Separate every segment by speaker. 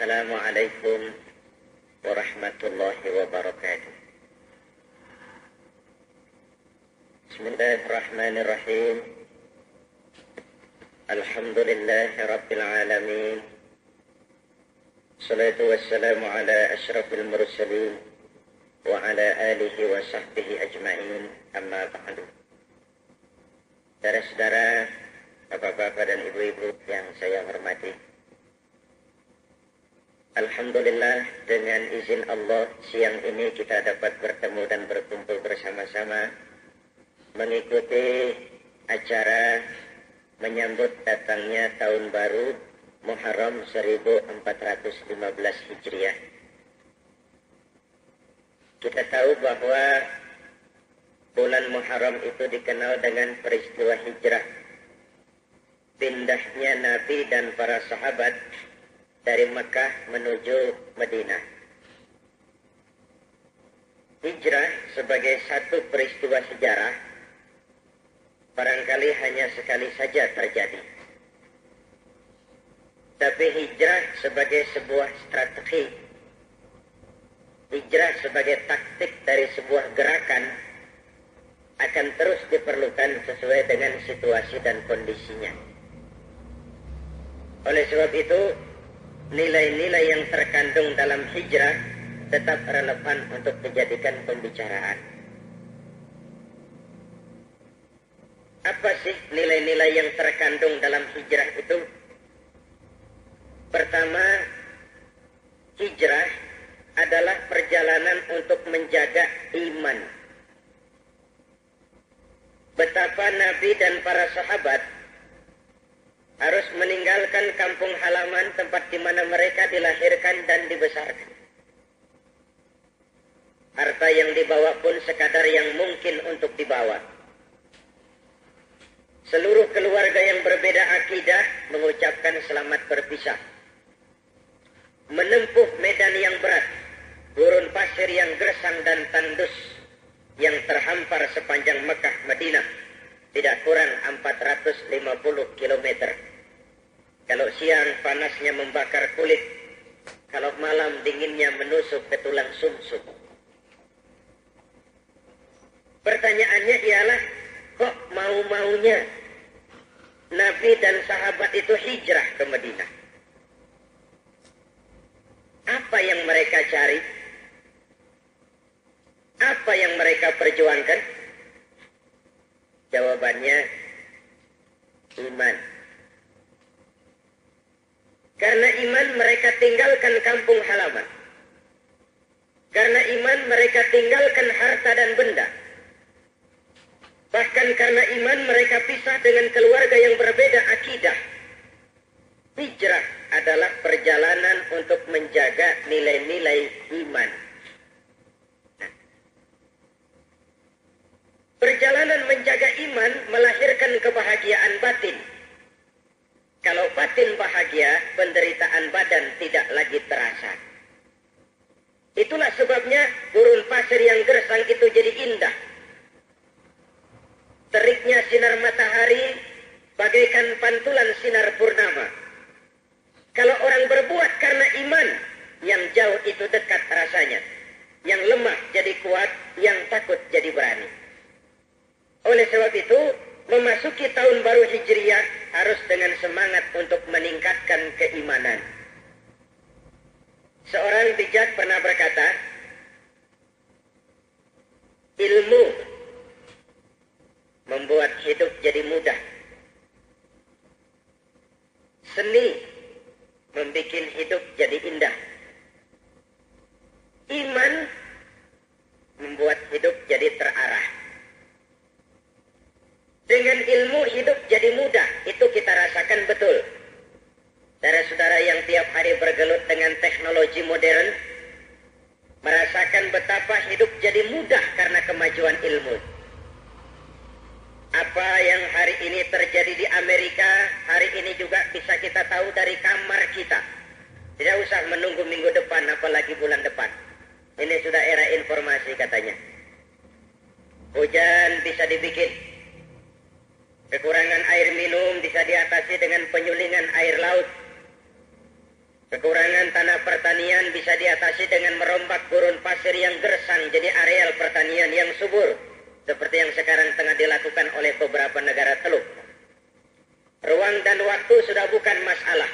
Speaker 1: Assalamualaikum warahmatullahi wabarakatuh. Bismillahirrahmanirrahim. Alhamdulillahi rabbil alamin. Salatu wassalamu ala asyrafil mursalin wa ala alihi wa sahbihi ajma'in, amma ba'du. Saudara-saudara, bapak-bapak dan ibu-ibu yang saya hormati, alhamdulillah, dengan izin Allah siang ini kita dapat bertemu dan berkumpul bersama-sama mengikuti acara menyambut datangnya tahun baru Muharram 1415 Hijriah. Kita tahu bahwa bulan Muharram itu dikenal dengan peristiwa hijrah, pindahnya Nabi dan para sahabat dari Mekah menuju Madinah. Hijrah sebagai satu peristiwa sejarah barangkali hanya sekali saja terjadi. Tapi hijrah sebagai sebuah strategi, hijrah sebagai taktik dari sebuah gerakan akan terus diperlukan sesuai dengan situasi dan kondisinya. Oleh sebab itu, nilai-nilai yang terkandung dalam hijrah tetap relevan untuk dijadikan pembicaraan. Apa sih nilai-nilai yang terkandung dalam hijrah itu? Pertama, hijrah adalah perjalanan untuk menjaga iman. Betapa Nabi dan para sahabat harus meninggalkan kampung halaman tempat di mana mereka dilahirkan dan dibesarkan. Harta yang dibawa pun sekadar yang mungkin untuk dibawa. Seluruh keluarga yang berbeda akidah mengucapkan selamat berpisah. Menempuh medan yang berat, gurun pasir yang gersang dan tandus yang terhampar sepanjang Mekah Madinah, tidak kurang 450 km. Kalau siang panasnya membakar kulit, kalau malam dinginnya menusuk ke tulang sumsum. Pertanyaannya ialah, kok mau-maunya Nabi dan sahabat itu hijrah ke Madinah? Apa yang mereka cari? Apa yang mereka perjuangkan? Jawabannya, iman. Karena iman mereka tinggalkan kampung halaman. Karena iman mereka tinggalkan harta dan benda. Bahkan karena iman mereka pisah dengan keluarga yang berbeda akidah. Hijrah adalah perjalanan untuk menjaga nilai-nilai iman. Perjalanan menjaga iman melahirkan kebahagiaan batin. Kalau batin bahagia, penderitaan badan tidak lagi terasa. Itulah sebabnya gurun pasir yang gersang itu jadi indah. Teriknya sinar matahari bagaikan pantulan sinar purnama. Kalau orang berbuat karena iman, yang jauh itu dekat rasanya. Yang lemah jadi kuat, yang takut jadi berani. Oleh sebab itu, memasuki tahun baru Hijriah harus dengan semangat untuk meningkatkan keimanan. Seorang bijak pernah berkata, ilmu membuat hidup jadi mudah. Seni membuat hidup jadi indah. Iman membuat hidup jadi terarah. Dengan ilmu hidup jadi mudah, itu kita rasakan betul. Saudara-saudara yang tiap hari bergelut dengan teknologi modern, merasakan betapa hidup jadi mudah karena kemajuan ilmu. Apa yang hari ini terjadi di Amerika, hari ini juga bisa kita tahu dari kamar kita. Tidak usah menunggu minggu depan, apalagi bulan depan. Ini sudah era informasi katanya. Hujan bisa dibikin. Kekurangan air minum bisa diatasi dengan penyulingan air laut. Kekurangan tanah pertanian bisa diatasi dengan merombak gurun pasir yang gersang jadi areal pertanian yang subur, seperti yang sekarang tengah dilakukan oleh beberapa negara Teluk. Ruang dan waktu sudah bukan masalah.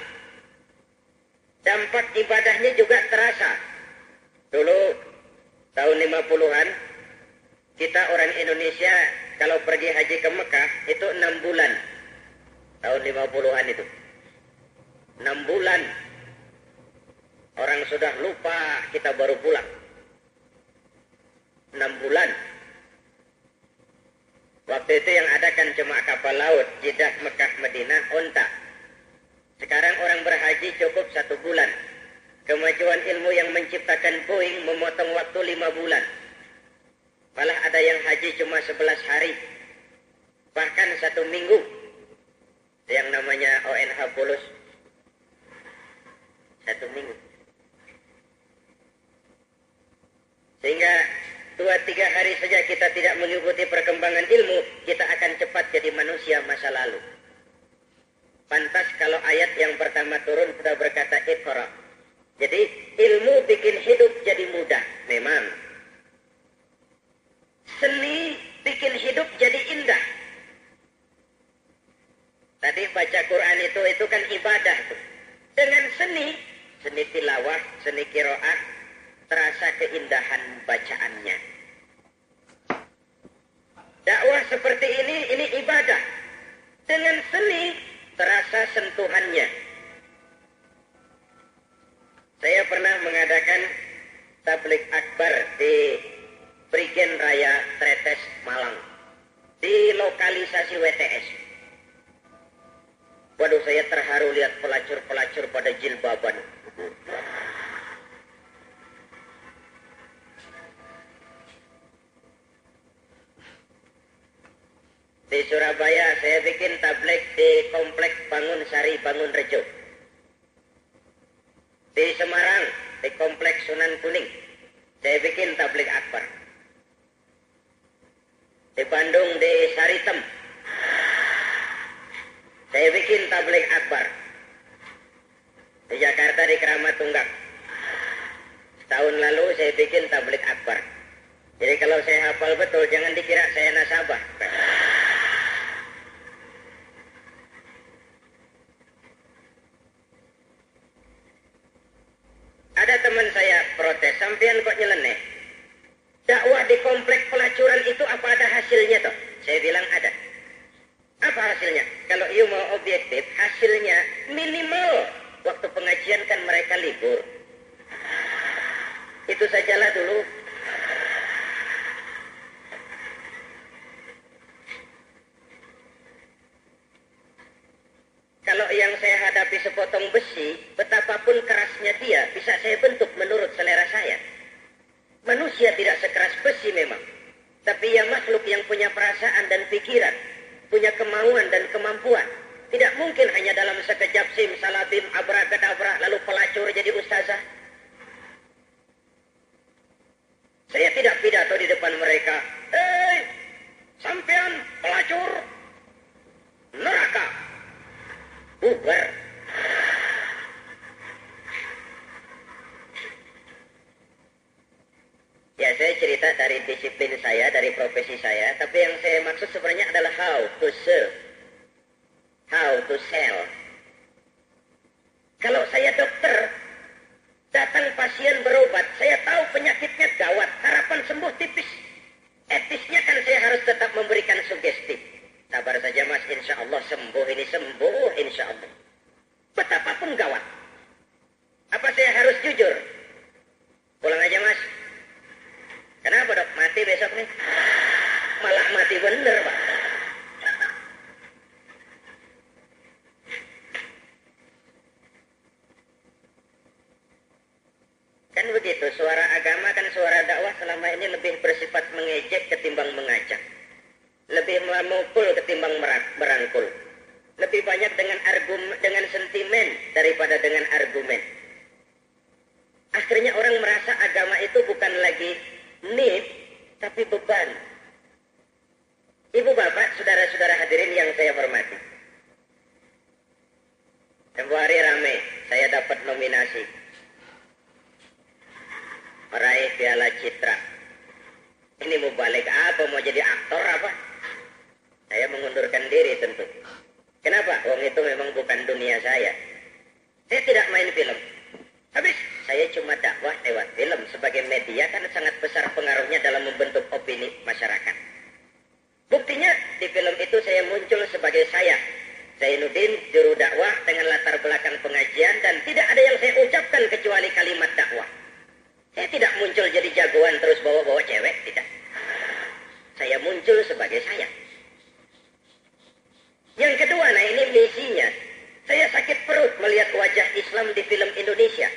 Speaker 1: Dampak ibadahnya juga terasa. Dulu, tahun 50-an, kita orang Indonesia kalau pergi haji ke Mekah, itu 6 bulan. Tahun 50-an itu. 6 bulan. Orang sudah lupa, kita baru pulang. 6 bulan. Waktu itu yang ada kan cuma kapal laut, Jeddah, Mekah, Madinah, onta. Sekarang orang berhaji cukup 1 bulan. Kemajuan ilmu yang menciptakan Boeing memotong waktu 5 bulan. Malah ada yang haji cuma 11 hari. Bahkan 1 minggu. Yang namanya ONH Bulus. 1 minggu. Sehingga 2-3 hari saja kita tidak mengikuti perkembangan ilmu, kita akan cepat jadi manusia masa lalu. Pantas kalau ayat yang pertama turun sudah berkata Iqra. Jadi ilmu bikin hidup jadi mudah, memang. Seni bikin hidup jadi indah. Tadi baca Quran itu kan ibadah itu. Dengan seni tilawah, seni qiraah, terasa keindahan bacaannya. Dakwah seperti ini ibadah. Dengan seni terasa sentuhannya. Saya pernah mengadakan tablik akbar di Prigen Raya Tretes Malang. Di lokalisasi WTS. Waduh, saya terharu lihat pelacur-pelacur pada jilbaban. Di Surabaya saya bikin tablik di Kompleks Bangun Sari, Bangun Rejo. Di Semarang, di Kompleks Sunan Kuning, saya bikin tablik akbar. Di Bandung, di Saritem, saya bikin tablik akbar. Di Jakarta, di Keramat Tunggak. Tahun lalu saya bikin tablik akbar. Jadi kalau saya hafal betul, jangan dikira saya nasabah. Ada teman saya protes, sampean kok nyeleneh? Dakwah di kompleks pelacuran itu apa ada hasilnya toh? Saya bilang ada. Apa hasilnya? Kalau you mau objektif, hasilnya minimal. Waktu pengajian kan mereka libur. Itu sajalah dulu. Kalau yang saya hadapi sepotong besi, betapapun kerasnya dia, bisa saya bentuk menurut selera saya. Manusia tidak sekeras besi memang. Tapi ia makhluk yang punya perasaan dan pikiran. Punya kemauan dan kemampuan. Tidak mungkin hanya dalam sekejap simsalabim, abrakadabra, lalu pelacur jadi ustazah. Saya tidak pidato di depan mereka. Sampean pelacur neraka. Bubar. Ya, saya cerita dari disiplin saya, dari profesi saya. Tapi yang saya maksud sebenarnya adalah how to serve. How to sell. Kalau saya dokter, datang pasien berobat, saya tahu penyakitnya gawat, harapan sembuh tipis. Etisnya kan saya harus tetap memberikan sugesti. Sabar saja mas, insya Allah sembuh, ini sembuh, insya Allah. Betapapun gawat. Apa saya harus jujur? Pulang aja mas. Kenapa dok? Mati besok nih? Malah mati bener pak. Kan begitu, suara agama kan suara dakwah selama ini lebih bersifat mengejek ketimbang mengajak. Lebih memukul ketimbang merangkul. Lebih banyak dengan sentimen daripada dengan argumen. Akhirnya orang merasa agama itu bukan lagi need, tapi beban. Ibu bapak, saudara-saudara hadirin yang saya hormati. Tempoh hari ramai, saya dapat nominasi. Meraih Piala Citra. Ini mau balik apa? Mau jadi aktor apa? Saya mengundurkan diri tentu. Kenapa? Wong itu memang bukan dunia saya. Saya tidak main film. Habis saya cuma dakwah lewat film sebagai media karena sangat besar pengaruhnya dalam membentuk opini masyarakat. Buktinya di film itu saya muncul sebagai saya, Zainuddin, juru dakwah dengan latar belakang pengajian, dan tidak ada yang saya ucapkan kecuali kalimat dakwah. Saya tidak muncul jadi jagoan terus bawa-bawa cewek, tidak. Saya muncul sebagai saya. Yang kedua, nah ini misinya. Saya sakit perut melihat wajah Islam di film Indonesia.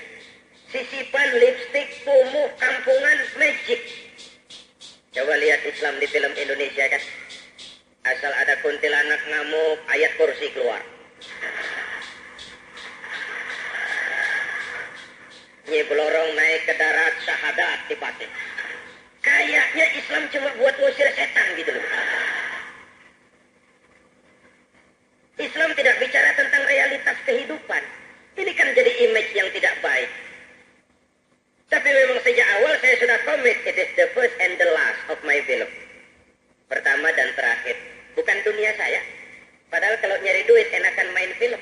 Speaker 1: Sisipan, lipstik, kumuh, kampungan, magic. Coba lihat Islam di film Indonesia kan. Asal ada kuntilanak ngamuk, ayat kursi keluar. Nyi Blorong naik ke darat, syahadat dipakai. Kayaknya Islam cuma buat ngusir setan gitu loh. Islam tidak bicara tentang realitas kehidupan. Ini kan jadi image yang tidak baik. Tapi memang sejak awal saya sudah komit, it is the first and the last of my film. Pertama dan terakhir. Bukan dunia saya. Padahal kalau nyari duit enakan main film.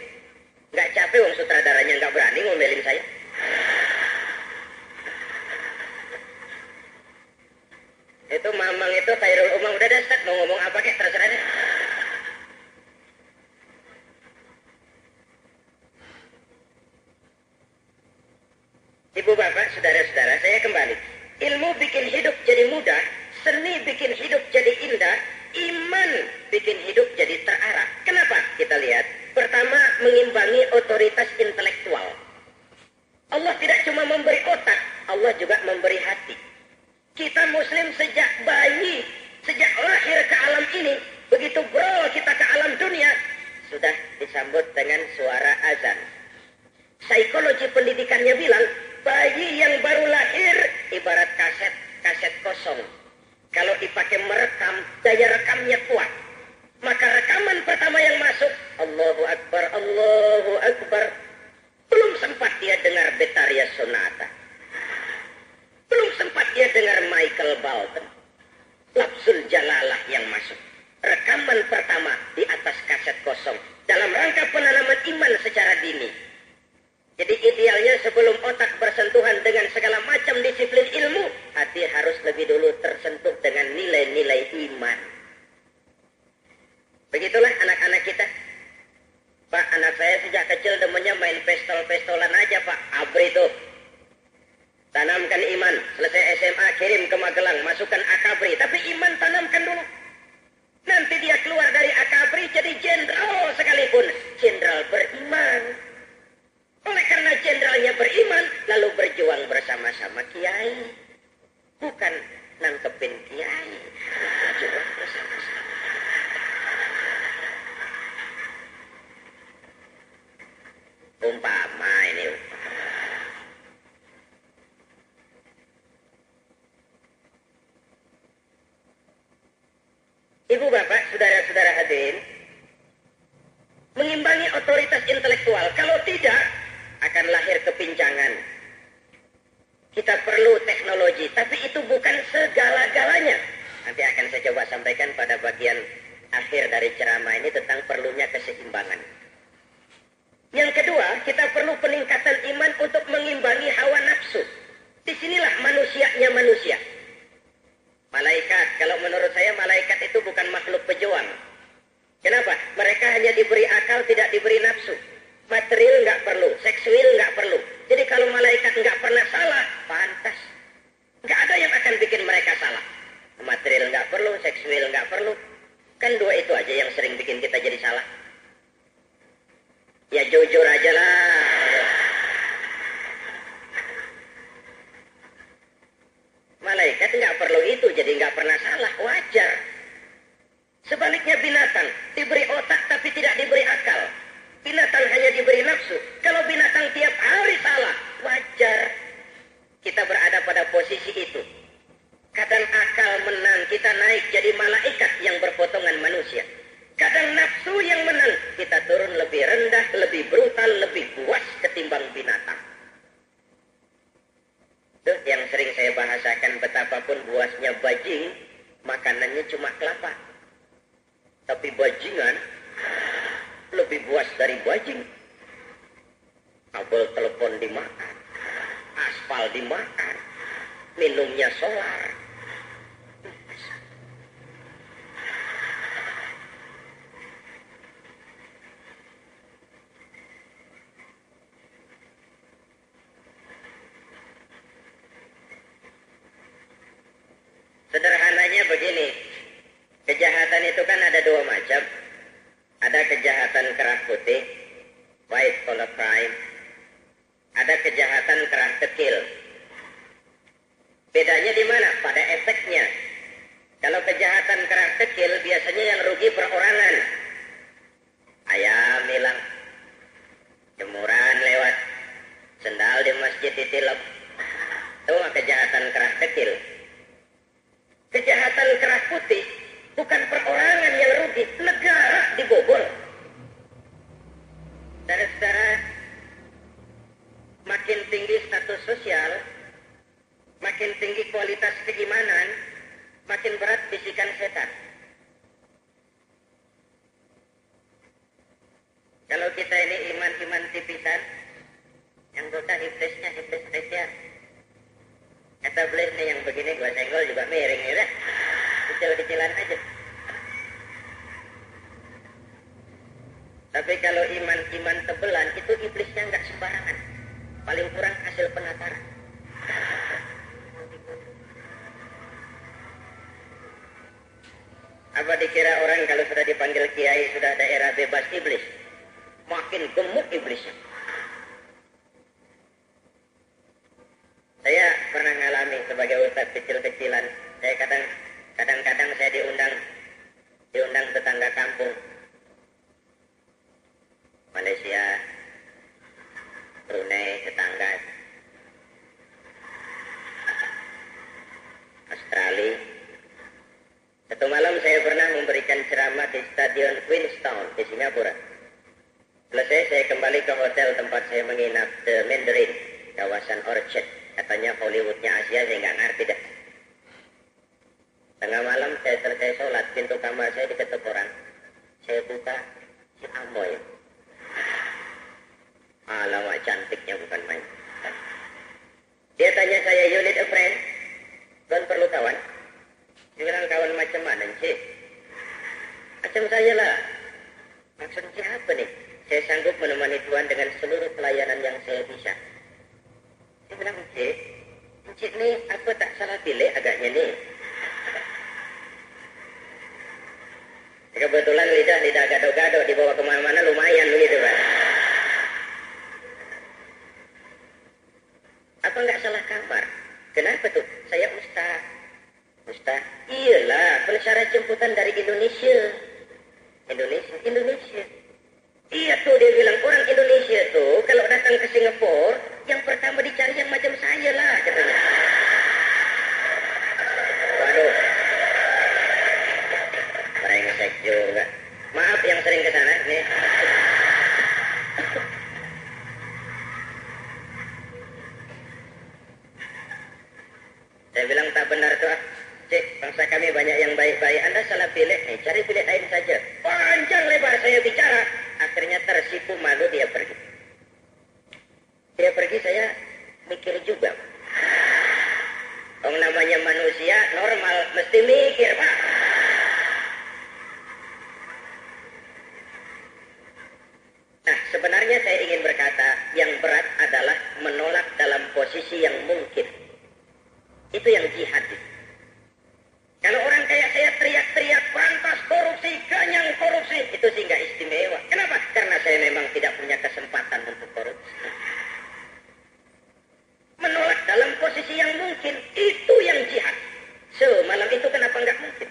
Speaker 1: Nggak capek wong sutradaranya nggak berani ngomelin saya. Itu Mamang itu Khairul Umam udah dasar mau ngomong apa kek terserah deh. Ibu bapak, saudara-saudara, saya kembali. Ilmu bikin hidup jadi mudah, seni bikin hidup jadi indah, iman bikin hidup jadi terarah. Kenapa? Kita lihat. Pertama, mengimbangi otoritas intelektual. Allah tidak cuma memberi otak, Allah juga memberi hati. Kita muslim sejak bayi, sejak lahir ke alam ini, begitu bro kita ke alam dunia, sudah disambut dengan suara azan. Psikologi pendidikannya bilang, bayi yang baru lahir ibarat kaset kosong. Kalau dipakai merekam, daya rekamnya kuat. Maka rekaman pertama yang masuk, Allahu Akbar, Allahu Akbar. Belum sempat dia dengar Betaria Sonata. Belum sempat dia dengar Michael Bolton. Lafzul Jalalah yang masuk. Rekaman pertama di atas kaset kosong. Dalam rangka penanaman iman secara dini. Jadi idealnya sebelum otak bersentuhan dengan segala macam disiplin ilmu, hati harus lebih dulu tersentuh dengan nilai-nilai iman. Begitulah anak-anak kita. Pak, anak saya sejak kecil demennya main pistol-pistolan aja Pak. Abri tuh. Tanamkan iman. Selesai SMA kirim ke Magelang, masukkan akabri. Tapi iman tanamkan dulu. Nanti dia keluar dari akabri jadi jenderal sekalipun. Jenderal beriman. Oleh karena jenderalnya beriman, lalu berjuang bersama-sama kiai. Bukan nangkepin kiai. Berjuang bersama-sama. Umpama ini. Ibu bapak, saudara-saudara hadirin, mengimbangi otoritas intelektual. Kalau tidak, akan lahir kepincangan. Kita perlu teknologi, tapi itu bukan segala-galanya. Nanti akan saya coba sampaikan pada bagian akhir dari ceramah ini tentang perlunya keseimbangan. Yang kedua, kita perlu peningkatan iman untuk mengimbangi hawa nafsu. Disinilah manusianya manusia. Malaikat, kalau menurut saya malaikat itu bukan makhluk pejuang. Kenapa? Mereka hanya diberi akal, tidak diberi nafsu. Material nggak perlu, seksual nggak perlu. Jadi kalau malaikat nggak pernah salah, pantas. Nggak ada yang akan bikin mereka salah. Material nggak perlu, seksual nggak perlu. Kan dua itu aja yang sering bikin kita jadi salah. Ya jujur aja lah. Malaikat nggak perlu itu, jadi nggak pernah salah, wajar. Sebaliknya binatang, diberi otak tapi tidak diberi akal. Binatang hanya diberi nafsu. Kalau binatang tiap hari salah, wajar. Kita berada pada posisi itu. Kadang akal menang, kita naik jadi malaikat yang berpotongan manusia. Kadang nafsu yang menang, kita turun lebih rendah, lebih brutal, lebih Betapapun buasnya bajing, makanannya cuma kelapa. Tapi bajingan lebih buas dari bajing. Kabel telepon dimakan, aspal dimakan, minumnya solar. Sederhananya begini, kejahatan itu kan ada dua macam. Ada kejahatan kerah putih, white collar crime. Ada kejahatan kerah kecil. Bedanya di mana? Pada efeknya. Kalau kejahatan kerah kecil biasanya yang rugi perorangan. Ayam hilang, jemuran lewat, sendal di masjid ditilep. Itu kejahatan kerah kecil. Kejahatan kerah putih bukan perorangan yang rugi, negara dibobol. Saudara-saudara, makin tinggi status sosial, makin tinggi kualitas keimanan, makin berat bisikan setan. Kalau kita ini iman-iman tipisan, yang dosa iblisnya iblis spesial. Kata iblis nih yang begini gua senggol juga miring ya, kecil-kecilan aja. Tapi kalau iman-iman tebelan itu iblisnya nggak sembarangan, paling kurang hasil penataran. Apa dikira orang kalau sudah dipanggil kiai sudah daerah bebas iblis? Makin gemuk iblisnya. Saya pernah ngalami sebagai ustadz kecil-kecilan. Saya kadang-kadang saya diundang tetangga kampung. Malaysia, Brunei, tetangga, Australia. Satu malam saya pernah memberikan ceramah di Stadion Queenstown di Singapura. Selesai saya kembali ke hotel tempat saya menginap, The Mandarin, kawasan Orchard. Katanya Hollywoodnya Asia, saya nggak ngerti dah. Tengah malam saya selesai sholat, pintu kamar saya diketuk orang. Saya buka, si Amoy. Alamak cantiknya bukan main. Dia tanya saya, you need a friend? Tuan perlu kawan? Dia bilang, kawan macam mana Encik? Macam saya lah. Maksudnya apa nih? Saya sanggup menemani Tuan dengan seluruh pelayanan yang saya bisa. Dia bilang, Encik nih apa tak salah pilih agaknya nih. Kebetulan lidah gado-gado dibawa kemana-mana lumayan begitu Pak. Apa nggak salah kamar? Kenapa tuh? Saya Ustaz. Ustaz? Iyalah, persyarat jemputan dari Indonesia. Indonesia. Iya tuh dia bilang, orang Indonesia tuh kalau datang ke Singapura, yang pertama dicari yang macam saya lah katanya. Waduh. Brengsek juga. Maaf yang sering ke sana nih. Saya bilang tak benar tuh. Cik, bangsa kami banyak yang baik-baik. Anda salah pilih. Cari pilih lain saja. Panjang lebar saya bicara. Akhirnya tersipu malu dia pergi. Dia pergi saya mikir juga. Orang namanya manusia normal mesti mikir Pak. Nah sebenarnya saya ingin berkata yang berat adalah menolak dalam posisi yang mungkin. Itu yang jihad itu. Kalau orang kayak saya teriak-teriak pantas korupsi, ganyang korupsi, itu sih nggak istimewa. Kenapa? Karena saya memang tidak punya kesempatan untuk korupsi. Menolak dalam posisi yang mungkin, itu yang jihad. So, malam itu kenapa nggak mungkin?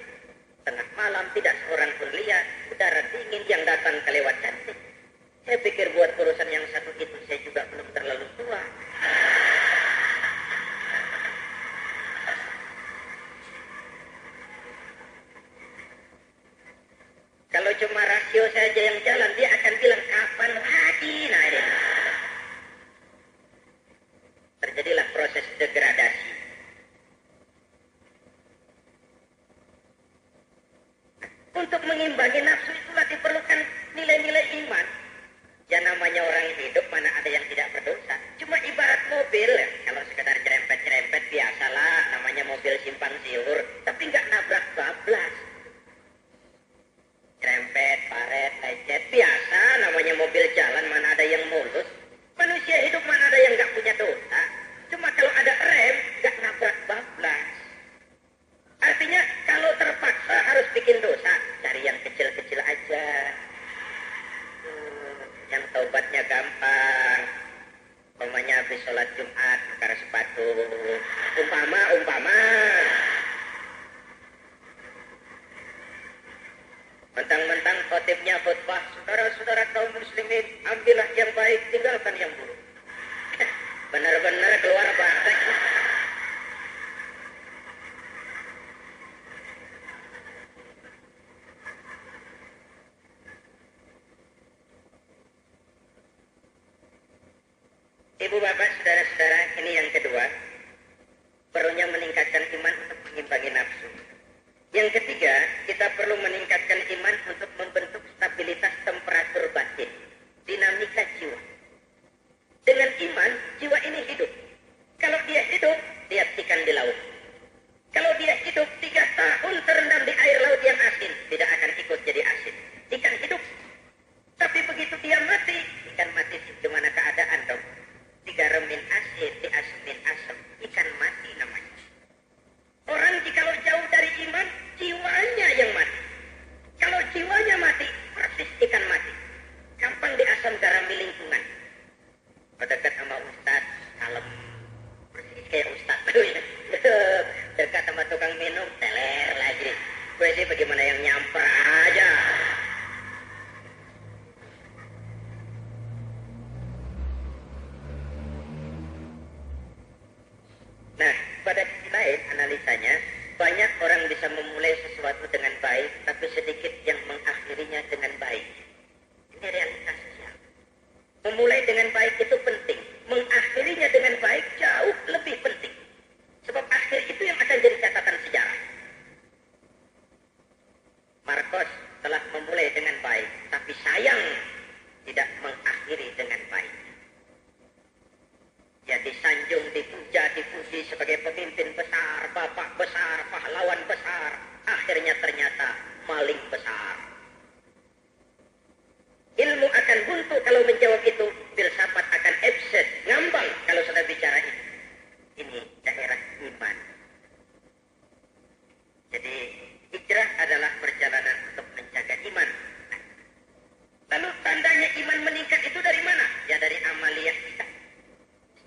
Speaker 1: Ambillah yang baik, tinggalkan yang buruk. Benar-benar keluar bahasa. Ibu bapak, saudara-saudara, ini yang kedua. Perlunya meningkatkan iman untuk mengimbangi nafsu. Yang ketiga, kita perlu meningkatkan iman untuk membentuk stabilitas temperatur batin, dinamika jiwa. Dengan iman, jiwa ini hidup. Kalau dia hidup, dia ikan di laut. Kalau dia hidup 3 tahun terendam di air laut yang asin, tidak akan ikut jadi asin. Ikan hidup. Tapi begitu dia mati, ikan mati gimana keadaan dong? Digaremin asin, diasumin asam, ikan mati namanya. Orang jikalau jauh dari iman, jiwanya yang mati. Kalau jiwanya mati, persis ikan mati. Gampang diasam garami lingkungan. Dekat sama ustaz, kalem. Persis kayak ustaz tuh ya. Dekat sama tukang minum, teler lagi. Gue sih bagaimana yang nyamper aja. Nah, pada sisi lain analisanya, banyak orang bisa memulai sesuatu dengan baik, tapi sedikit yang mengakhirinya dengan baik. Ini realitasnya. Memulai dengan baik itu penting, mengakhirinya dengan baik jauh lebih penting. Sebab akhir itu yang akan jadi catatan sejarah. Marcos telah memulai dengan baik, tapi sayang tidak mengakhiri dengan baik. Ya disanjung, dipuja, dipuji sebagai pemimpin besar, bapak besar, pahlawan besar. Akhirnya ternyata maling besar. Ilmu akan buntu kalau menjawab itu. Filsafat akan absen, ngambang kalau sudah bicara itu. Ini daerah iman. Jadi hijrah adalah perjalanan untuk menjaga iman. Lalu tandanya iman meningkat itu dari mana? Ya dari amaliyah kita.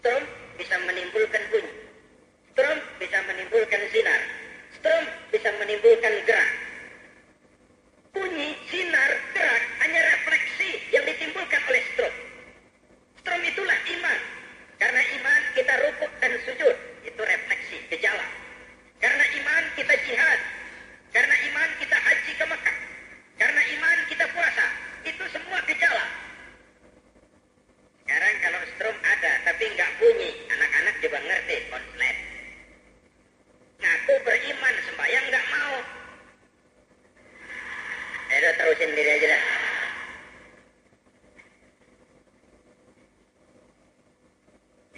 Speaker 1: Strom bisa menimbulkan bunyi. Strom bisa menimbulkan sinar. Strom bisa menimbulkan gerak. Bunyi, sinar, gerak hanya refleksi yang ditimbulkan oleh strom. Strom itulah iman. Karena iman kita rukuk dan sujud. Itu refleksi, gejala. Karena iman kita jihad. Karena iman kita haji ke Mekah. Karena iman kita puasa. Itu semua gejala. Sekarang kalau strom ada tapi nggak bunyi, anak-anak juga ngerti konslet. Ngaku beriman, sembahyang nggak mau. Udah terusin diri aja dah.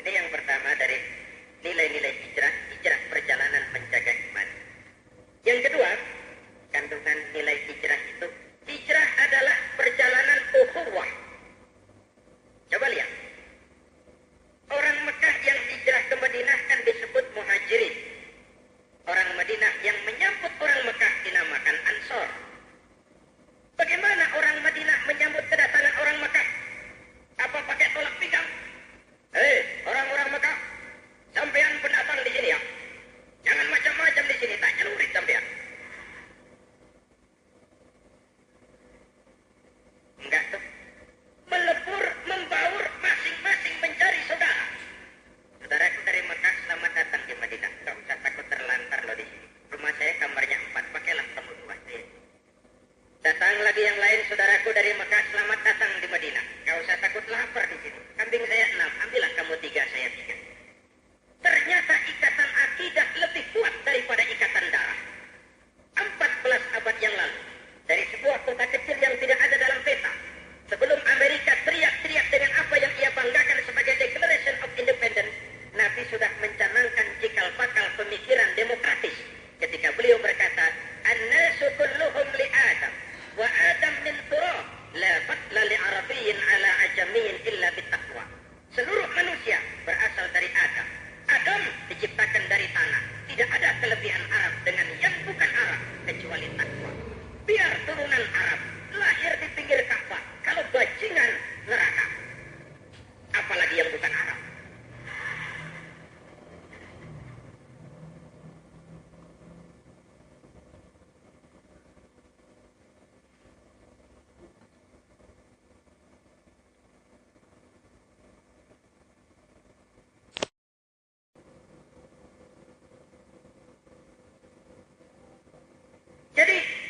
Speaker 1: Ini yang pertama dari nilai-nilai hijrah, hijrah perjalanan menjaga iman. Yang kedua, kandungan nilai hijrah itu, hijrah adalah perjalanan ukhuwah. Coba lihat. Orang Mekah yang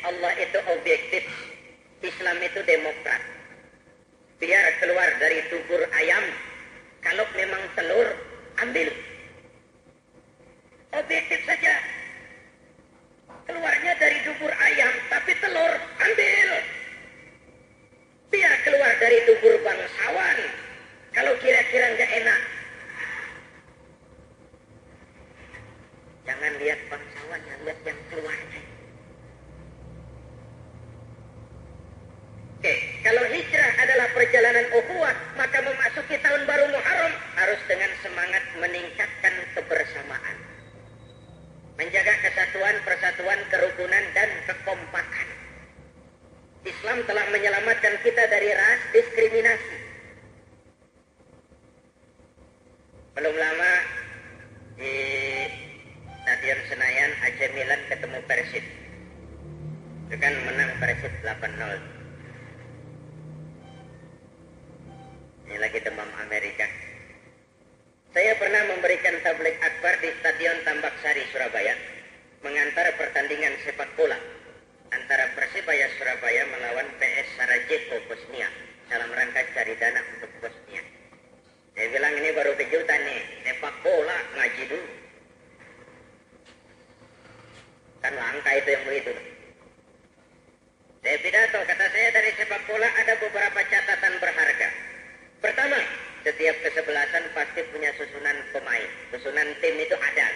Speaker 1: Allah itu objektif, Islam itu demokrat. Biar keluar dari dubur ayam, kalau memang telur, ambil. Objektif saja. Keluarnya dari dubur ayam, tapi telur, ambil. Biar keluar dari dubur bangsawan, kalau kira-kira nggak enak. Jangan lihat bangsawan, lihat yang keluarnya. Oke, kalau hijrah adalah perjalanan ukhuwah, maka memasuki tahun baru Muharram harus dengan semangat meningkatkan kebersamaan. Menjaga kesatuan, persatuan, kerukunan, dan kekompakan. Islam telah menyelamatkan kita dari ras diskriminasi. Belum lama di Stadion Senayan AC Milan ketemu Persib. Itu kan menang Persib 8-0. Ini lagi demam Amerika. Saya pernah memberikan tabligh akbar di Stadion Tambak Sari, Surabaya, mengantar pertandingan sepak bola antara Persibaya Surabaya melawan PS Sarajevo Bosnia dalam rangka cari dana untuk Bosnia. Saya bilang ini baru kejutan nih, sepak bola ngaji dulu. Kan langka itu yang begitu. Saya pidato, kata saya dari sepak bola ada beberapa catatan berharga. Pertama, setiap kesebelasan pasti punya susunan pemain. Susunan tim itu ada.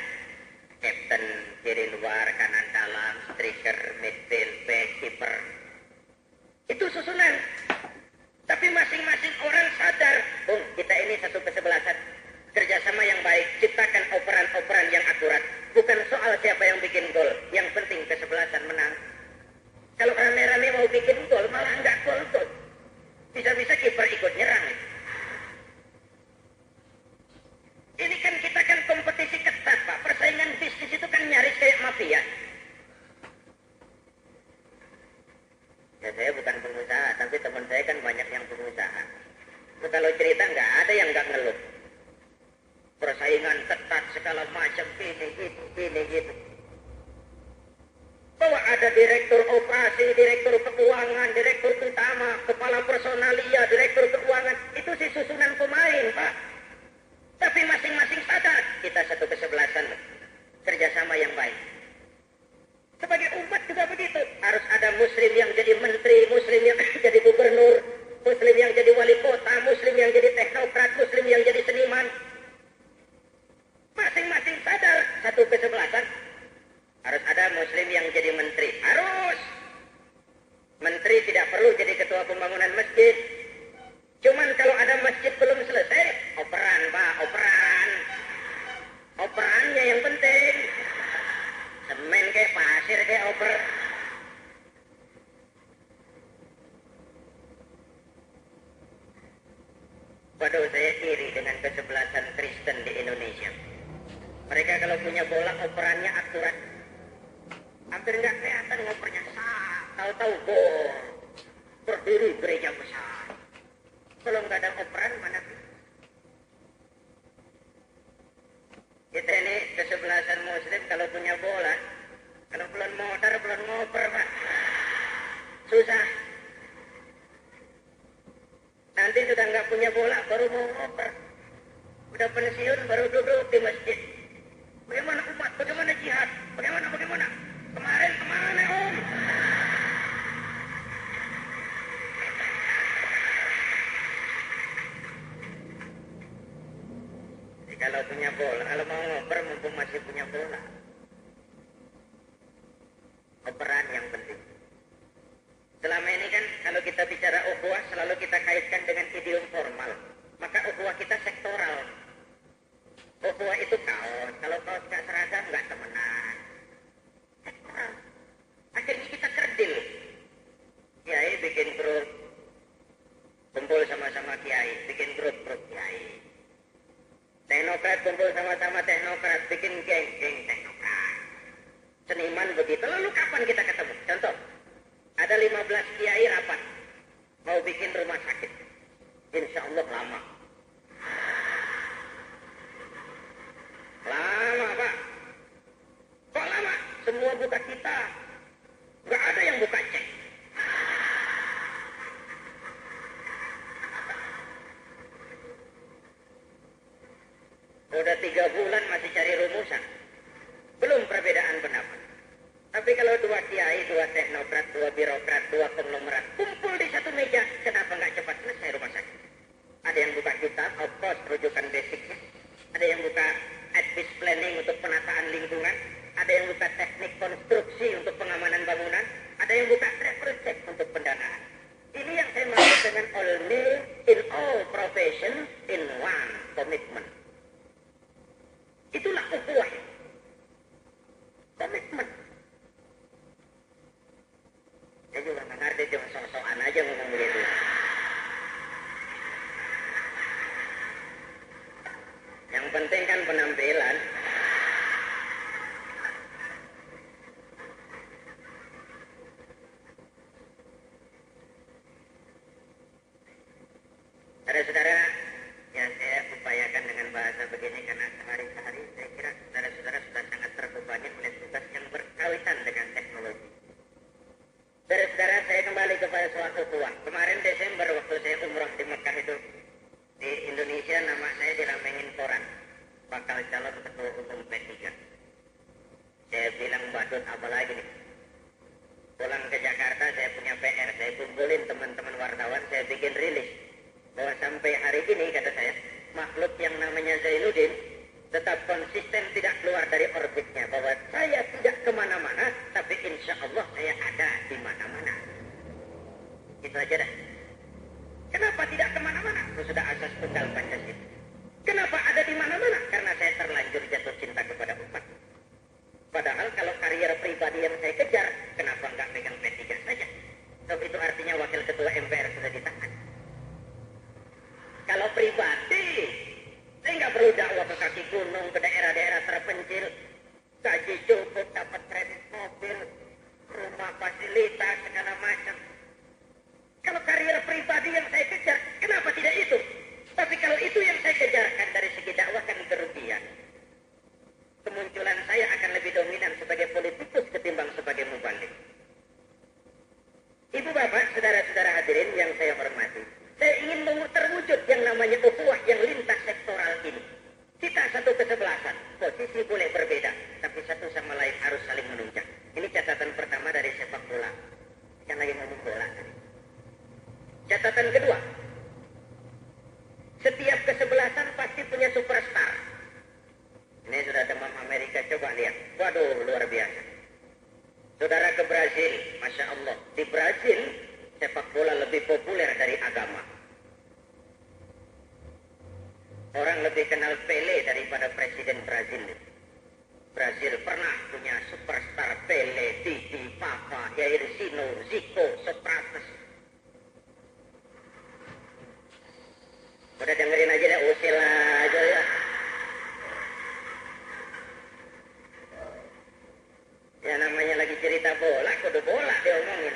Speaker 1: Kapten, kiri luar, kanan dalam, striker, midfield, back, keeper. Itu susunan. Tapi masing-masing orang sadar, kita ini satu kesebelasan. Kerjasama yang baik, ciptakan operan-operan yang akurat. Bukan soal siapa yang bikin gol. Yang penting kesebelasan menang. Kalau rame-rame mau bikin gol, malah nggak gol-gol. Bisa-bisa kiper ikut nyerang. Ini kan kita kan kompetisi ketat, Pak. Persaingan bisnis itu kan nyaris kayak mafia. Ya saya bukan pengusaha, tapi teman saya kan banyak yang pengusaha. Nah, kalau cerita nggak ada yang nggak ngeluh. Persaingan ketat segala macam, ini gitu. Bahwa ada direktur operasi, direktur keuangan, direktur utama, kepala personalia, direktur keuangan, itu sih susunan pemain, Pak. Tapi masing-masing sadar, kita satu kesebelasan, kerjasama yang baik. Sebagai umat juga begitu. Harus ada muslim yang jadi menteri, muslim yang jadi gubernur, muslim yang jadi wali kota, muslim yang jadi teknokrat, muslim yang jadi seniman. Masing-masing sadar, satu kesebelasan. Harus ada muslim yang jadi menteri. Harus. Menteri tidak perlu jadi ketua pembangunan masjid. Cuman kalau ada masjid belum selesai, operan, Pak, operan. Operannya yang penting. Semen kayak pasir kayak oper. Waduh, saya iri dengan kesebelasan Kristen di Indonesia. Mereka kalau punya bola, operannya akurat. Hampir nggak kelihatan ngopernya. Tahu-tahu gol. Berdiri gereja besar. Kalau nggak ada operan, mana? Kita ini kesebelasan muslim kalau punya bola. Kalau belum modar, belum ngoper, Pak. Susah. Nanti sudah nggak punya bola, baru mau ngoper. Udah pensiun, baru duduk di masjid. Bagaimana umat? Bagaimana jihad? Bagaimana? Kemarin kemana, Om? Jadi kalau punya bola, kalau mau ngoper, mumpung masih punya bola. Operan yang penting. Selama ini kan kalau kita bicara ukhuwah selalu kita kaitkan dengan idiom formal. Maka ukhuwah kita sektoral. Ukhuwah itu kaos. Kalau kaos nggak seragam nggak temenan. Sektoral. Akhirnya kita kerdil. Kiai bikin grup. Kumpul sama-sama kiai. Bikin grup kiai. Teknokrat kumpul sama-sama teknokrat. Bikin geng teknokrat. Seniman begitu. Lalu kapan kita ketemu? Contoh. Ada 15 kiai rapat. Mau bikin rumah sakit. Insya Allah lama. Lama, Pak. Kok lama? Semua buka kita. Gak ada yang Udah 3 bulan masih cari rumusan. Belum perbedaan pendapat. Tapi kalau 2 kiai, 2 teknokrat, 2 birokrat, 2 konglomerat kumpul di satu meja, kenapa nggak cepat selesai rumah sakit? Ada yang buka kitab, of course, rujukan basicnya. Ada yang buka advice planning untuk penataan lingkungan. Ada yang buka teknik konstruksi untuk pengamanan bangunan. Ada yang buka travel check untuk pendanaan. Ini yang saya maksud dengan all meal in all profession in one commitment. Itulah ukhuwah. Komitmen. Saya juga nggak ngerti, cuma sok-sokan aja ngomong begitu. Yang penting kan penampilan. Saudara-saudara, ya saya upayakan dengan bahasa begini karena sehari-hari saya kira saudara-saudara sudah sangat terbebani oleh tugas yang berkaitan dengan teknologi. Saudara-saudara, saya kembali kepada suatu ukhuwah. Kemarin Desember waktu saya umroh di Mekah itu, di Indonesia nama saya diramengin koran, bakal calon ketua umum P3. Saya bilang badut apa lagi nih. Pulang ke Jakarta saya punya PR, saya kumpulin teman-teman wartawan, saya bikin rilis bahwa sampai hari ini, kata saya, makhluk yang namanya Zainuddin tetap konsisten tidak keluar dari orbitnya, bahwa saya tidak kemana-mana, tapi insya Allah saya ada di mana-mana. Itu aja dah. Kenapa tidak kemana-mana? Itu sudah asas tunggal Pancasila. Kenapa ada di mana-mana? Karena saya terlanjur jatuh cinta kepada umat. Padahal kalau karier pribadi yang saya kejar, kenapa nggak pegang P3 saja? Sebab itu artinya wakil ketua MPR sudah ditahan. Kalau pribadi, saya nggak perlu dakwah ke kaki gunung, ke daerah-daerah terpencil, gaji cukup, dapat kredit mobil, rumah fasilitas, segala macam. Kalau karier pribadi yang saya kejar, kenapa tidak itu? Tapi kalau itu yang saya kejarkan dari segi dakwah kan kerugian. Kemunculan saya akan lebih dominan sebagai politikus ketimbang sebagai mubalik. Ibu bapak, saudara-saudara hadirin yang saya hormati, saya ingin terwujud yang namanya ukhuwah yang lintas sektoral ini. Kita satu kesebelasan, posisi boleh berbeda, tapi satu sama lain harus saling menunjang. Ini catatan pertama dari sepak bola. Yang lagi ngomong bola tadi. Catatan kedua, setiap kesebelasan pasti punya superstar. Ini sudah demam Amerika, coba lihat. Waduh, luar biasa. Saudara ke Brazil, Masya Allah. Di Brazil, sepak bola lebih populer dari agama. Orang lebih kenal Pele daripada presiden Brazil. Brazil pernah punya superstar Pele, Didi, Papa, Jairzinho, Zico, Socrates. Udah dengerin aja deh, usil aja ya. Ya namanya lagi cerita bola, kudu bola diomongin.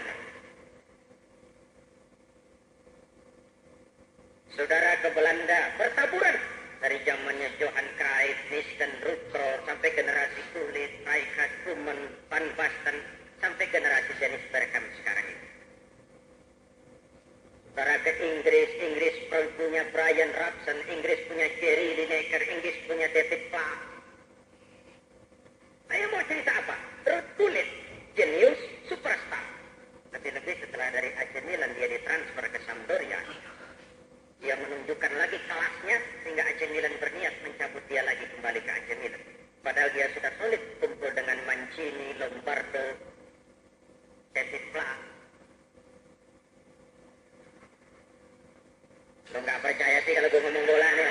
Speaker 1: Saudara ke Belanda, bertaburan. Dari zamannya Johan Cruyff, Nistelrooy, sampai generasi Gullit, Rijkaard, Koeman, Van Basten, sampai generasi Dennis Bergkamp sekarang ini. Saudara ke Inggris punya Brian Robson, Inggris punya Gary Lineker, Inggris punya David Platt. Saya mau cerita apa? Ruud Gullit, jenius, superstar. Lebih-lebih setelah dari AC Milan dia ditransfer ke Sampdoria. Dia menunjukkan lagi kelasnya sehingga AC Milan berniat mencabut dia lagi kembali ke AC Milan. Padahal dia sudah solid kumpul dengan Mancini, Lombardo, David Platt. Lo nggak percaya sih kalau gue ngomong bola nih.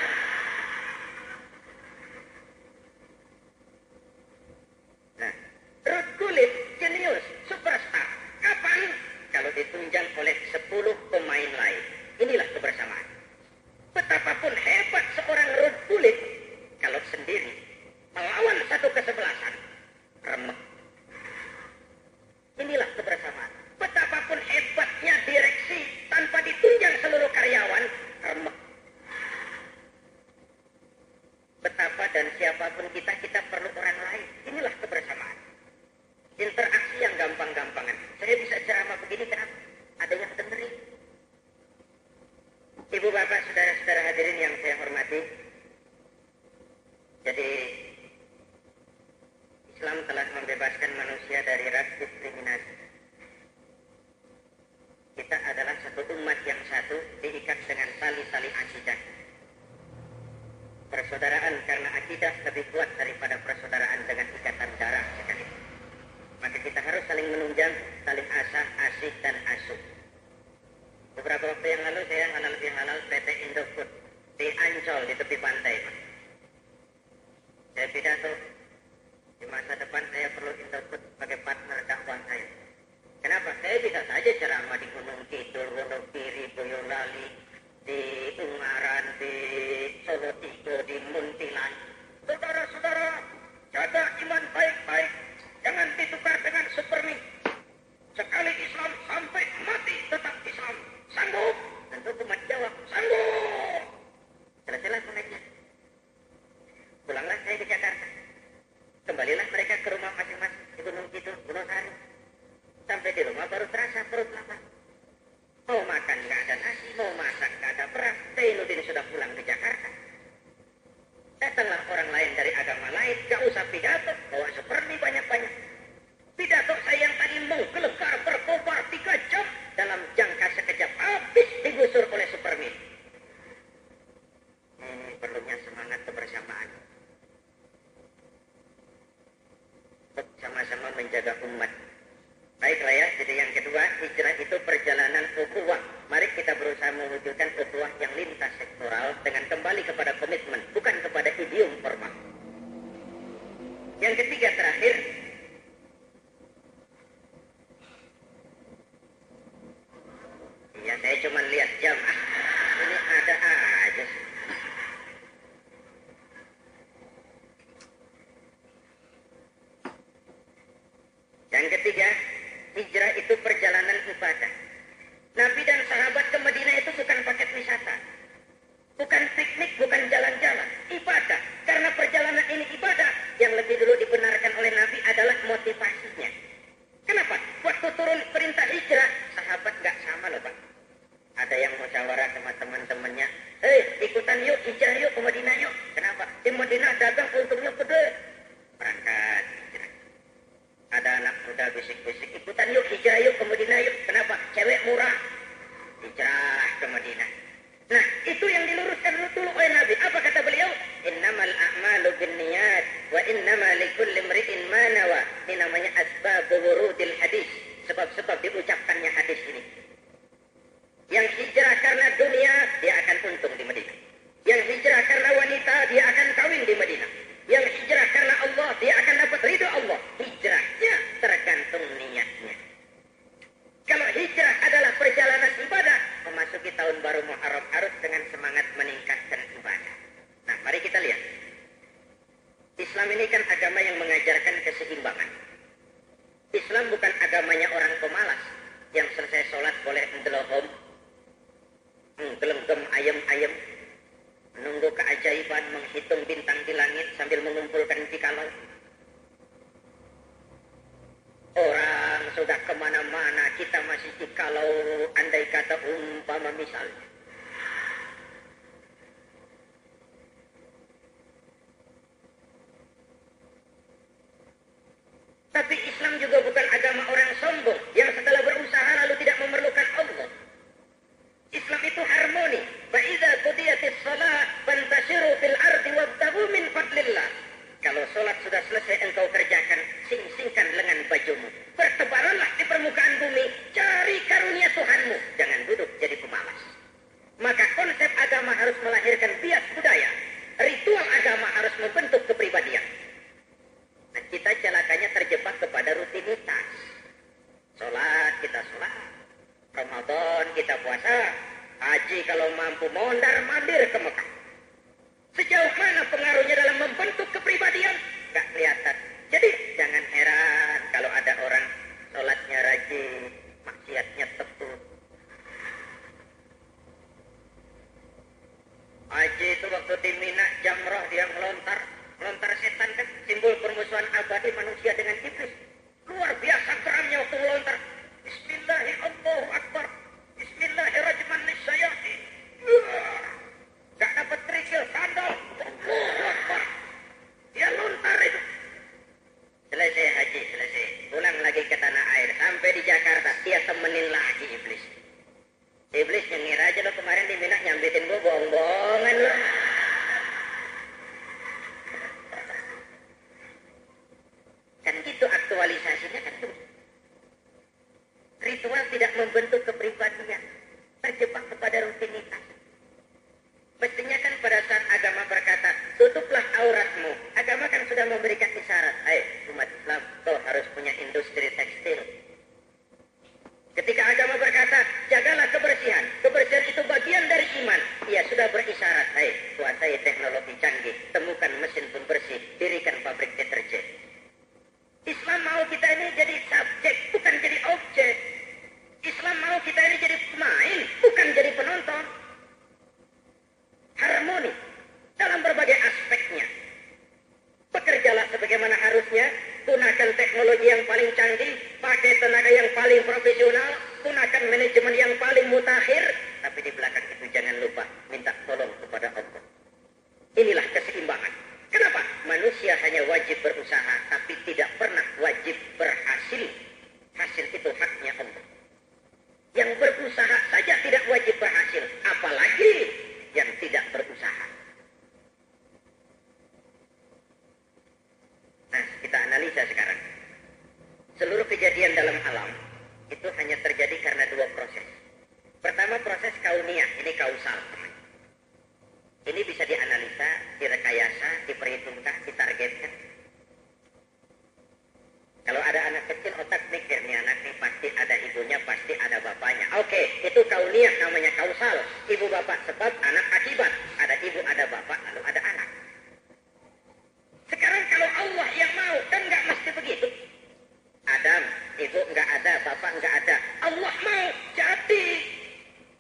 Speaker 1: Nah, Ruud Gullit, jenius, superstar. Kapan? Kalau ditunjang oleh 10 pemain lain. Inilah kebersamaan. Betapapun hebat seorang Ruud Gullit, kalau sendiri melawan satu kesebelasan, remek. Inilah kebersamaan. Betapapun hebatnya direksi tanpa ditunjang seluruh karyawan, remek. Betapa dan siapapun kita perlu orang lain. Inilah kebersamaan. Interaksi yang gampang-gampangan. Saya bisa ceramah begini kenapa? Ada yang dengerin. Ibu bapak, saudara-saudara hadirin yang saya hormati, Jadi Islam telah membebaskan manusia dari ras diskriminasi. Kita adalah satu umat yang satu, diikat dengan tali-tali akidah. Persaudaraan karena akidah lebih kuat daripada persaudaraan dengan ikatan darah sekali. Maka kita harus saling menunjang, saling asah, asih, dan asuh. Beberapa waktu yang lalu saya halal PT Indofood di Ancol di tepi pantai. Saya pidato, di masa depan saya perlu Indofood sebagai partner dakwah saya. Kenapa? Saya bisa saja ceramah di Gunung Kidul, Wonogiri, Boyolali, di Ungaran, di Solo Tigo, di Muntilan. Saudara-saudara, jaga iman baik-baik, jangan ditukar dengan supermi. Sekali Islam sampai mati tetap Islam. Sanggup? Tentu umat jawab, sanggup. Selesailah koneknya. Pulanglah saya ke Jakarta. Kembalilah mereka ke rumah masing-masing di Gunung Kidul, Gunung Sari. Sampai di rumah baru terasa perut lapar. Mau makan nggak ada nasi, mau masak nggak ada beras. Zainuddin sudah pulang ke Jakarta. Datanglah orang lain dari agama lain, gak usah pidato, bawa supermi banyak-banyak. Pidato saya yang tadi menggelegar berkobar 3 jam, dalam jangka sekejap habis digusur oleh supermi. Ini perlunya semangat kebersamaan. Untuk sama-sama menjaga umat. Baiklah ya, jadi yang kedua, hijrah itu perjalanan ukhuwah. Mari kita berusaha mewujudkan ukhuwah yang lintas sektoral dengan kembali kepada komitmen, bukan kepada idiom formal. Yang ketiga terakhir, ya saya cuma lihat jam, ini ada aja. Yang ketiga, hijrah itu perjalanan ibadah. Nabi dan sahabat ke Madinah itu bukan paket wisata. Bukan piknik, bukan jalan-jalan. Ibadah. Karena perjalanan ini ibadah. Yang lebih dulu dibenarkan oleh Nabi adalah motivasinya. Kenapa? Waktu turun perintah hijrah, sahabat gak sama loh Pak. Ada yang musyawarah sama teman-temannya. Hei, ikutan yuk, hijrah yuk ke Madinah yuk. Kenapa? Di Madinah dagang untungnya gede. Berangkat. Ada anak muda bisik-bisik, ikutan yuk, hijrah yuk ke Madinah yuk. Kenapa? Cewek murah. Hijrah ke Madinah. Nah, itu yang diluruskan dulu oleh Nabi. Apa kata beliau? Innamal a'malu binniyat wa innama likulli imri'in ma nawa. Ini namanya asbab wurudil hadis. Sebab-sebab diucapkannya hadis ini. Yang hijrah karena dunia, dia akan untung di Madinah. Yang hijrah karena wanita, dia akan kawin di Madinah. Yang hijrah karena Allah, dia akan dapat ridho Allah. Hijrahnya tergantung niatnya. Kalau hijrah adalah perjalanan ibadah, memasuki tahun baru Muharram harus dengan semangat meningkatkan ibadah. Nah, mari kita lihat. Islam ini kan agama yang mengajarkan keseimbangan. Islam bukan agamanya orang pemalas, yang selesai sholat boleh mendelohom, gelenggam ayam-ayam, menunggu keajaiban, menghitung bintang di langit sambil mengumpulkan jikalau. Orang sudah kemana-mana, kita masih jikalau, andai kata umpama misalnya. Tapi Islam juga bukan agama orang sombong, yang setelah berusaha lalu tidak memerlukan Allah. Islam itu harmoni. Fa'idza qudiyatis shalah fantashiru fil ardi wabtaghu min fadlillah. Kalau sholat sudah selesai engkau kerjakan, sing-singkan lengan bajumu. Bertebaranlah di permukaan bumi, cari karunia Tuhanmu. Jangan duduk jadi pemalas. Maka konsep agama harus melahirkan bias budaya. Ritual agama harus membentuk kepribadian. Nah, kita celakanya terjebak kepada rutinitas. Sholat, kita sholat. Ramadan, kita puasa. Haji kalau mampu mondar-mandir ke Mekah. Sejauh mana pengaruhnya dalam membentuk kepribadian? Gak kelihatan. Jadi jangan heran kalau ada orang sholatnya rajin, maksiatnya tepuk. Haji itu waktu di Mina, jamrah dia melontar setan kan, simbol permusuhan abadi manusia dengan iblis. Luar biasa geramnya waktu melontar. Bismillahirrahmanirrahim. Bismillahirrahmanirrahim. Gak dapat membentuk kepribadian, terjebak kepada rutinitas. Mestinya kan pada saat agama berkata, tutuplah auratmu. Agama kan sudah memberikan isyarat, hai umat Islam, kau harus punya industri tekstil. Ketika agama berkata, jagalah kebersihan. Kebersihan itu bagian dari iman. Ia sudah berisyarat, hai kuasai teknologi canggih, temukan mesin pembersih, dirikan pabrik deterjen. Islam mau kita ini jadi subjek, bukan jadi objek. Islam mau kita ini jadi pemain, bukan jadi penonton. Harmoni dalam berbagai aspeknya. Bekerjalah sebagaimana harusnya, gunakan teknologi yang paling canggih, pakai tenaga yang paling profesional, gunakan manajemen yang paling mutakhir, tapi di belakang itu jangan lupa minta tolong kepada Allah. Inilah keseimbangan. Kenapa? Manusia hanya wajib berusaha, tapi tidak pernah wajib berhasil. Hasil itu haknya Allah. Yang berusaha saja tidak wajib berhasil, apalagi yang tidak berusaha. Nah, kita analisa sekarang. Seluruh kejadian dalam alam itu hanya terjadi karena dua proses. Pertama, proses kauniyah, ini kausal. Ini bisa dianalisa, direkayasa, diperhitungkan, ditargetkan. Kalau ada anak kecil, otak mikir, nih anak nih pasti ada ibunya, pasti ada bapaknya. Oke, itu kauniyah, namanya kausal. Ibu bapak sebab, anak akibat. Ada ibu, ada bapak, lalu ada anak. Sekarang kalau Allah yang mau, kan nggak mesti begitu. Adam, ibu nggak ada, bapak nggak ada. Allah mau, jadi.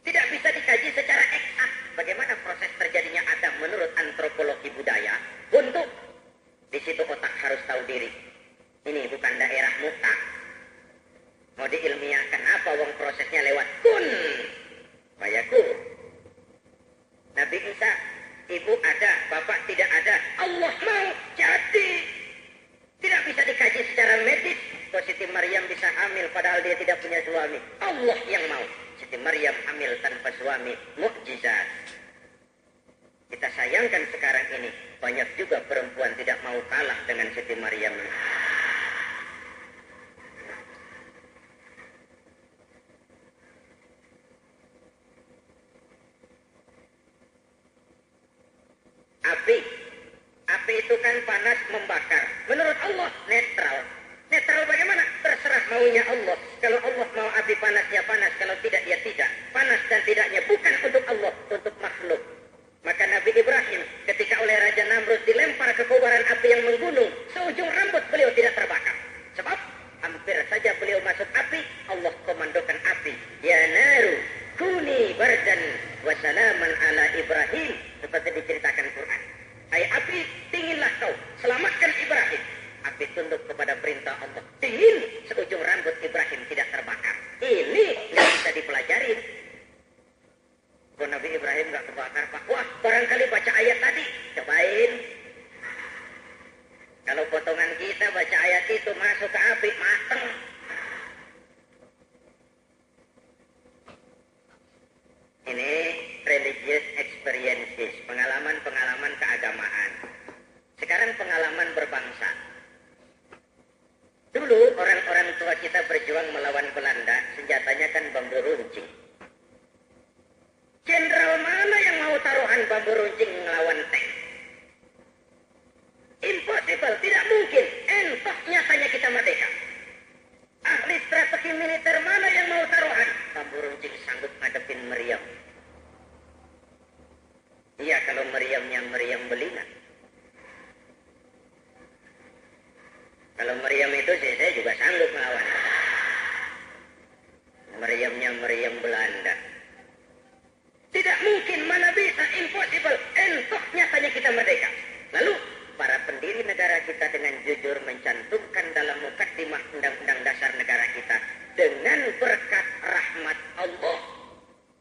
Speaker 1: Tidak bisa dikaji secara eksak. Bagaimana proses terjadinya Adam menurut antropologi budaya? Untuk di situ otak harus tahu diri. Ini bukan daerah mutlak. Mau diilmiahkan apa wong prosesnya lewat kun fayakun. Nabi Isa, ibu ada, bapak tidak ada. Allah mau, jadi. Tidak bisa dikaji secara medis. Siti Maryam bisa hamil padahal dia tidak punya suami. Allah yang mau. Siti Maryam hamil tanpa suami. Mukjizat. Kita sayangkan sekarang ini banyak juga perempuan tidak mau kalah dengan Siti Maryam. Api itu kan panas membakar. Menurut Allah netral. Netral bagaimana? Terserah maunya Allah. Kalau Allah mau api panas ya panas, kalau tidak ya tidak. Panas dan tidaknya bukan untuk Allah, untuk makhluk. Maka Nabi Ibrahim ketika oleh Raja Namrud dilempar ke kobaran api yang menggunung, seujung rambut beliau tidak terbakar. Sebab hampir saja beliau masuk api, Allah komandokan api. Ya naru kuni bardan wa salaman ala Ibrahim, seperti diceritakan Quran. Hai api, dinginlah kau, selamatkan Ibrahim. Api tunduk kepada perintah Allah. Dingin, seujung rambut Ibrahim tidak terbakar. Ini nggak bisa dipelajari. Kok Nabi Ibrahim nggak terbakar, Pak? Wah, barangkali baca ayat tadi. Cobain. Kalau potongan kita baca ayat itu masuk ke api, mateng. Ini religious experiences, pengalaman-pengalaman keagamaan. Sekarang pengalaman berbangsa. Dulu orang-orang tua kita berjuang melawan Belanda, senjatanya kan bambu runcing. Jenderal mana yang mau taruhan bambu runcing melawan tank? Impossible, tidak mungkin. Entoknya hanya kita merdeka. Ahli strategi militer mana yang mau taruhan? Bambu runcing sanggup ngadepin meriam. Iya, kalau meriamnya meriam belina. Kalau meriam itu sih saya juga sanggup melawan. Meriamnya meriam Belanda. Tidak mungkin, mana bisa, impossible. Entoknya hanya kita merdeka. Lalu para pendiri negara kita dengan jujur mencantumkan dalam mukaddimah undang-undang dasar negara kita dengan berkat rahmat Allah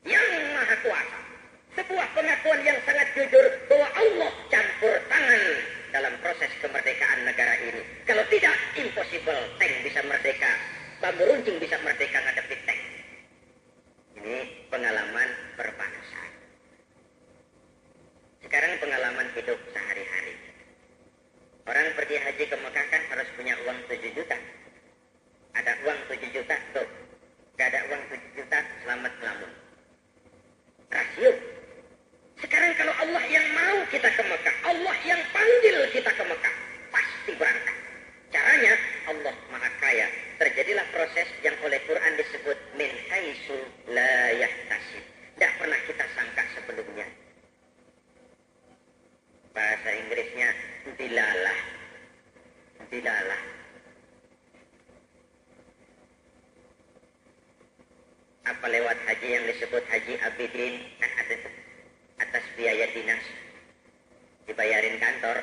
Speaker 1: yang maha kuasa. Sebuah pengakuan yang sangat jujur bahwa Allah campur tangan dalam proses kemerdekaan negara ini. Kalau tidak, impossible. Tank bisa merdeka, bambu runcing bisa merdeka ngadepi tank. Ini pengalaman berbangsa. Sekarang pengalaman hidup sehari-hari. Orang pergi haji ke Mekah kan harus punya uang 7 juta. Ada uang 7 juta tuh. Gak ada uang 7 juta. bahasa Inggrisnya dilalah. Dilalah. Apa lewat haji yang disebut haji abidin, kan ada atas biaya dinas dibayarin kantor,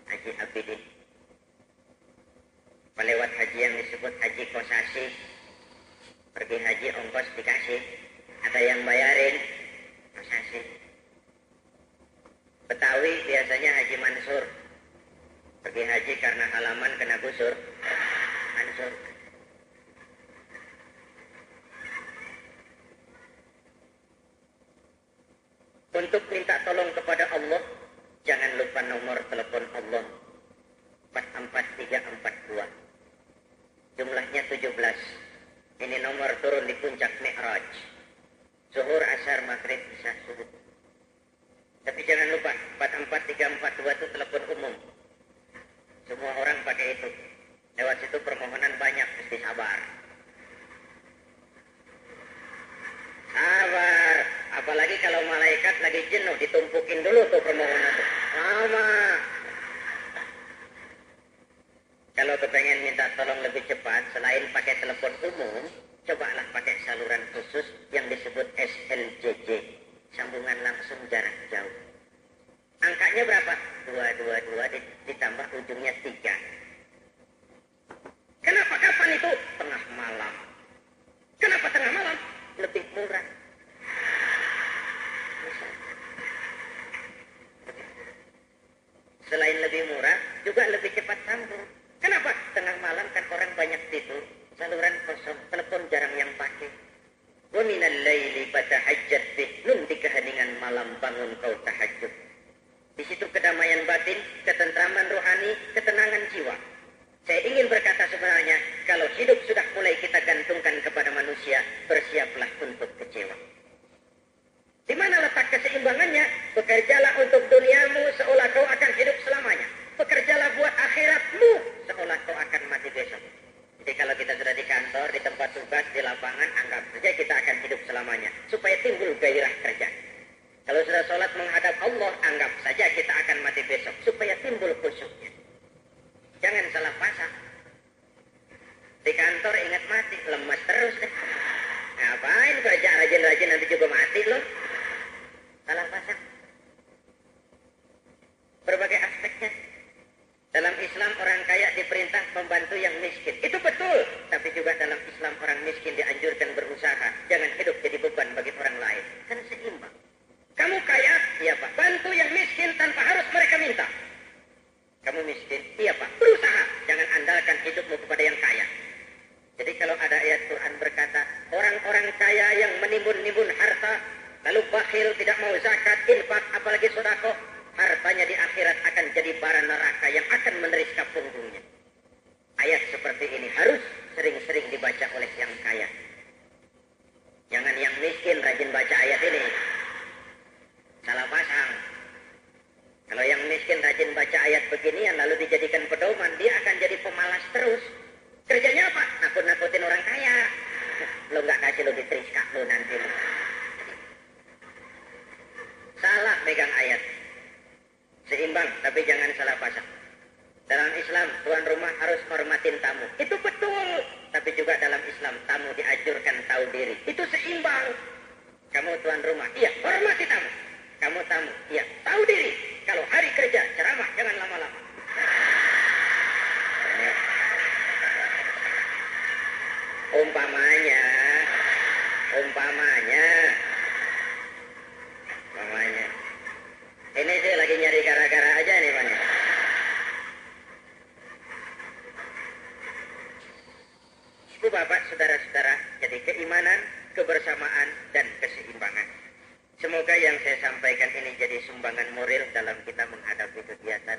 Speaker 1: haji abidin. Apa lewat haji yang disebut haji kosasi, pergi haji ongkos dikasih, ada yang bayarin kosasi. Betawi biasanya haji mansur, pergi haji karena halaman kena gusur, mansur. Untuk minta tolong kepada Allah, jangan lupa nomor telepon Allah 44342. Jumlahnya 17. Ini nomor turun di puncak Mi'raj. Zuhur, asar, maghrib, isya, subuh. Tapi jangan lupa 44342 itu telepon umum. Semua orang pakai itu. Lewat situ permohonan banyak, mesti sabar. Sabar. Apalagi kalau malaikat lagi jenuh, ditumpukin dulu tuh permohonan tuh. Lama. Kalau kepengen minta tolong lebih cepat, selain pakai telepon umum, cobalah pakai saluran khusus yang disebut SLJJ. Sambungan langsung jarak jauh. Angkanya berapa? 222 ditambah ujungnya 3. Kenapa kapan itu? Tengah malam. Kenapa tengah malam? Lebih murah. Selain lebih murah, juga lebih cepat sambung. Kenapa? Tengah malam kan orang banyak tidur, saluran kosong, telepon jarang yang pakai. Wa minal laili fatahajjat bih, nun di keheningan malam bangun kau tahajud. Di situ kedamaian batin, ketentraman rohani, ketenangan jiwa. Saya ingin berkata sebenarnya, kalau hidup sudah mulai kita gantungkan kepada manusia, bersiaplah untuk kecewa. Di mana letak keseimbangannya? Bekerjalah untuk duniamu seolah kau akan hidup selamanya. Bekerjalah buat akhiratmu seolah kau akan mati besok. Jadi kalau kita sudah di kantor, di tempat tugas, di lapangan, anggap saja kita akan hidup selamanya. Supaya timbul gairah kerja. Kalau sudah sholat menghadap Allah, anggap saja kita akan mati besok. Supaya timbul khusyuknya. Jangan salah pasang. Di kantor ingat mati, lemas terus deh. Ngapain kerja rajin-rajin nanti juga mati loh. Salah pasang. Berbagai aspeknya. Dalam Islam orang kaya diperintah membantu yang miskin. Itu betul. Tapi juga dalam Islam orang miskin dianjurkan berusaha. Jangan hidup jadi beban bagi orang lain. Kan seimbang. Kamu kaya, iya Pak. Bantu yang miskin tanpa harus mereka minta. Kamu miskin, iya Pak. Berusaha. Jangan andalkan hidupmu kepada yang kaya. Jadi kalau ada ayat Quran berkata, orang-orang kaya yang menimbun-nimbun harta, lalu bakhil, tidak mau zakat, infak, apalagi sedekah, hartanya di akhirat akan jadi bara neraka yang akan menerisa punggungnya. Ayat seperti ini harus sering-sering dibaca oleh yang kaya. Jangan yang miskin rajin baca ayat ini. Salah pasang. Kalau yang miskin rajin baca ayat beginian lalu dijadikan pedoman, dia akan jadi pemalas terus. Kerjanya apa? Nakut-nakutin orang kaya. Lo nggak kasih lo diteriska lo nanti. Salah megang ayat. Seimbang, tapi jangan salah pasang. Dalam Islam, tuan rumah harus hormatin tamu. Itu betul. Tapi juga dalam Islam, tamu dianjurkan tahu diri. Itu seimbang. Kamu tuan rumah, iya, hormati tamu. Kamu tamu, iya, tahu diri. Kalau hari kerja, ceramah, jangan lama-lama. Umpamanya. Ini saya lagi nyari gara-gara aja nih, Pak. Ibu bapak, saudara-saudara, jadi keimanan, kebersamaan, dan keseimbangan. Semoga yang saya sampaikan ini jadi sumbangan moral dalam kita menghadapi kegiatan